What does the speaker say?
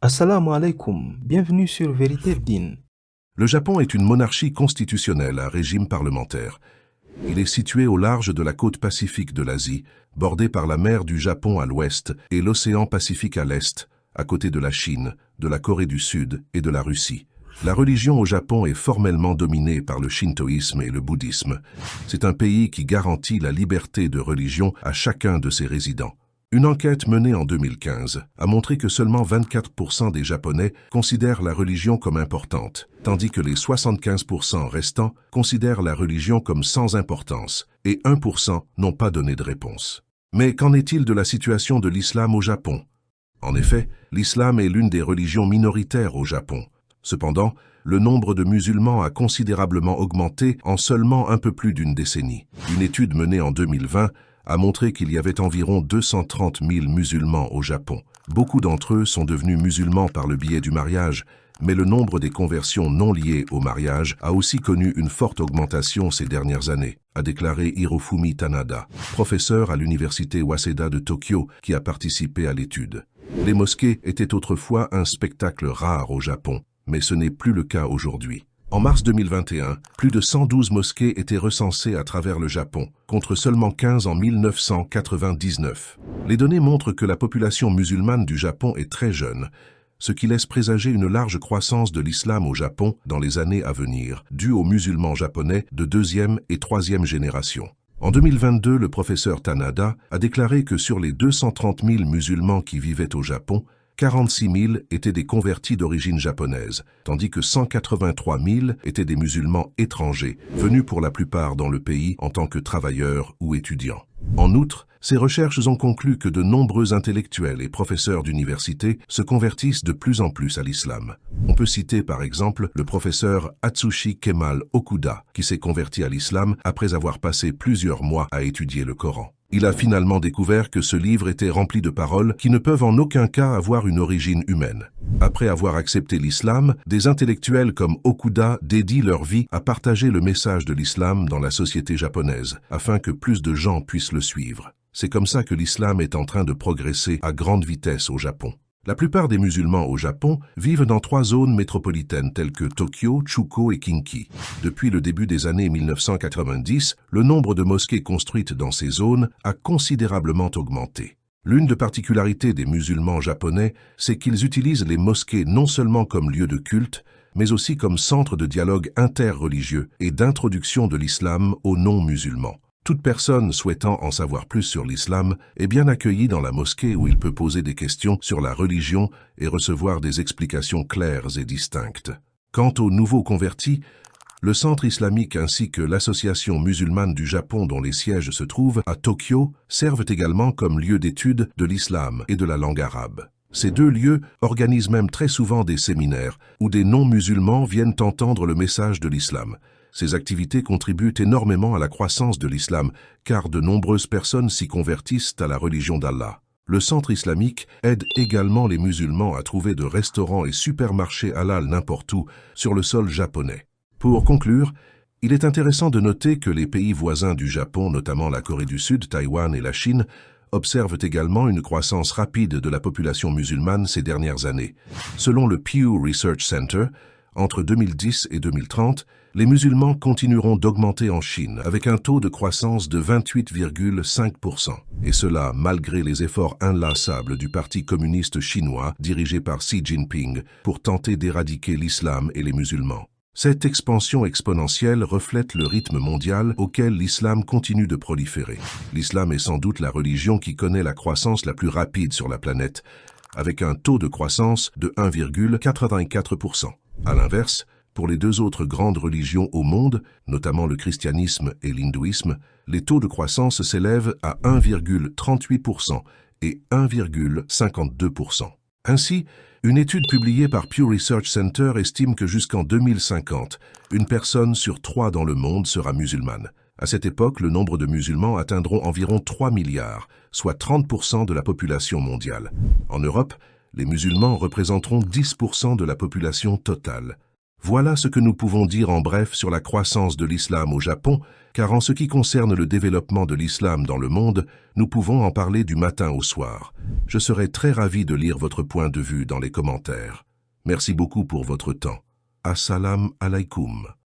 Assalamu alaikum, bienvenue sur Vérité Din. Le Japon est une monarchie constitutionnelle à régime parlementaire. Il est situé au large de la côte pacifique de l'Asie, bordé par la mer du Japon à l'ouest et l'océan Pacifique à l'est, à côté de la Chine, de la Corée du Sud et de la Russie. La religion au Japon est formellement dominée par le shintoïsme et le bouddhisme. C'est un pays qui garantit la liberté de religion à chacun de ses résidents. Une enquête menée en 2015 a montré que seulement 24% des Japonais considèrent la religion comme importante, tandis que les 75% restants considèrent la religion comme sans importance, et 1% n'ont pas donné de réponse. Mais qu'en est-il de la situation de l'islam au Japon? En effet, l'islam est l'une des religions minoritaires au Japon. Cependant, le nombre de musulmans a considérablement augmenté en seulement un peu plus d'une décennie. Une étude menée en 2020 a montré qu'il y avait environ 230 000 musulmans au Japon. Beaucoup d'entre eux sont devenus musulmans par le biais du mariage, mais le nombre des conversions non liées au mariage a aussi connu une forte augmentation ces dernières années, a déclaré Hirofumi Tanada, professeur à l'université Waseda de Tokyo qui a participé à l'étude. Les mosquées étaient autrefois un spectacle rare au Japon, mais ce n'est plus le cas aujourd'hui. En mars 2021, plus de 112 mosquées étaient recensées à travers le Japon, contre seulement 15 en 1999. Les données montrent que la population musulmane du Japon est très jeune, ce qui laisse présager une large croissance de l'islam au Japon dans les années à venir, due aux musulmans japonais de deuxième et troisième génération. En 2022, le professeur Tanada a déclaré que sur les 230 000 musulmans qui vivaient au Japon, 46 000 étaient des convertis d'origine japonaise, tandis que 183 000 étaient des musulmans étrangers, venus pour la plupart dans le pays en tant que travailleurs ou étudiants. En outre, ces recherches ont conclu que de nombreux intellectuels et professeurs d'université se convertissent de plus en plus à l'islam. On peut citer par exemple le professeur Atsushi Kemal Okuda, qui s'est converti à l'islam après avoir passé plusieurs mois à étudier le Coran. Il a finalement découvert que ce livre était rempli de paroles qui ne peuvent en aucun cas avoir une origine humaine. Après avoir accepté l'islam, des intellectuels comme Okuda dédient leur vie à partager le message de l'islam dans la société japonaise, afin que plus de gens puissent le suivre. C'est comme ça que l'islam est en train de progresser à grande vitesse au Japon. La plupart des musulmans au Japon vivent dans 3 zones métropolitaines telles que Tokyo, Chuko et Kinki. Depuis le début des années 1990, le nombre de mosquées construites dans ces zones a considérablement augmenté. L'une des particularités des musulmans japonais, c'est qu'ils utilisent les mosquées non seulement comme lieu de culte, mais aussi comme centre de dialogue interreligieux et d'introduction de l'islam aux non-musulmans. Toute personne souhaitant en savoir plus sur l'islam est bien accueillie dans la mosquée où il peut poser des questions sur la religion et recevoir des explications claires et distinctes. Quant aux nouveaux convertis, le centre islamique ainsi que l'association musulmane du Japon dont les sièges se trouvent à Tokyo servent également comme lieu d'étude de l'islam et de la langue arabe. Ces 2 lieux organisent même très souvent des séminaires où des non-musulmans viennent entendre le message de l'islam. Ces activités contribuent énormément à la croissance de l'islam, car de nombreuses personnes s'y convertissent à la religion d'Allah. Le centre islamique aide également les musulmans à trouver de restaurants et supermarchés halal n'importe où sur le sol japonais. Pour conclure, il est intéressant de noter que les pays voisins du Japon, notamment la Corée du Sud, Taïwan et la Chine, observent également une croissance rapide de la population musulmane ces dernières années. Selon le Pew Research Center, entre 2010 et 2030, les musulmans continueront d'augmenter en Chine avec un taux de croissance de 28,5%. Et cela malgré les efforts inlassables du Parti communiste chinois dirigé par Xi Jinping pour tenter d'éradiquer l'islam et les musulmans. Cette expansion exponentielle reflète le rythme mondial auquel l'islam continue de proliférer. L'islam est sans doute la religion qui connaît la croissance la plus rapide sur la planète, avec un taux de croissance de 1,84%. À l'inverse, pour les 2 autres grandes religions au monde, notamment le christianisme et l'hindouisme, les taux de croissance s'élèvent à 1,38% et 1,52%. Ainsi, une étude publiée par Pew Research Center estime que jusqu'en 2050, une personne sur 3 dans le monde sera musulmane. À cette époque, le nombre de musulmans atteindront environ 3 milliards, soit 30% de la population mondiale. En Europe, les musulmans représenteront 10% de la population totale. Voilà ce que nous pouvons dire en bref sur la croissance de l'islam au Japon, car en ce qui concerne le développement de l'islam dans le monde, nous pouvons en parler du matin au soir. Je serai très ravi de lire votre point de vue dans les commentaires. Merci beaucoup pour votre temps. Assalamu alaikum.